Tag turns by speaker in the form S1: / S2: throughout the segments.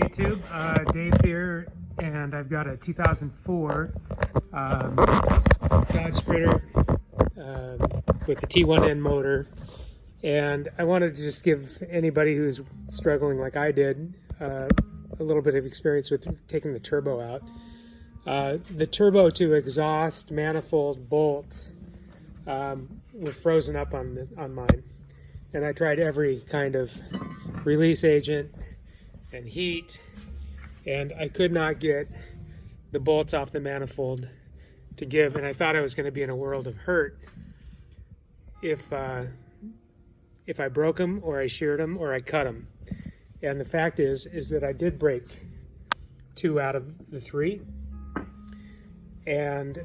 S1: YouTube, Dave here, and I've got a 2004 Dodge Sprinter with the T1N motor, and I wanted to just give anybody who's struggling like I did a little bit of experience with taking the turbo out. The turbo to exhaust manifold bolts were frozen up on mine, and I tried every kind of release agent and heat, and I could not get the bolts off the manifold to give, and I thought I was going to be in a world of hurt if I broke them, or I sheared them, or I cut them. And the fact is that I did break 2 out of the 3, and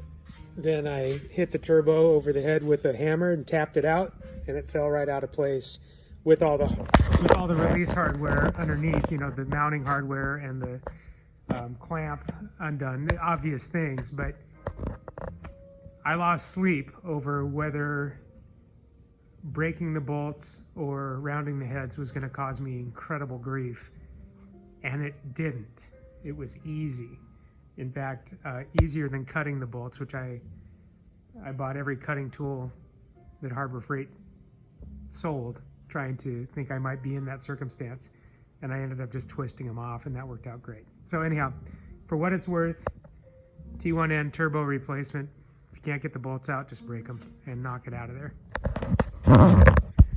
S1: then I hit the turbo over the head with a hammer and tapped it out, and it fell right out of place with all the release hardware underneath, you know, the mounting hardware and the clamp undone, the obvious things. But I lost sleep over whether breaking the bolts or rounding the heads was going to cause me incredible grief, and it didn't. It was easy. In fact, easier than cutting the bolts, which I bought every cutting tool that Harbor Freight sold, trying to think I might be in that circumstance, and I ended up just twisting them off, and that worked out great. So anyhow, for what it's worth, T1N turbo replacement. If you can't get the bolts out, just break them and knock it out of there.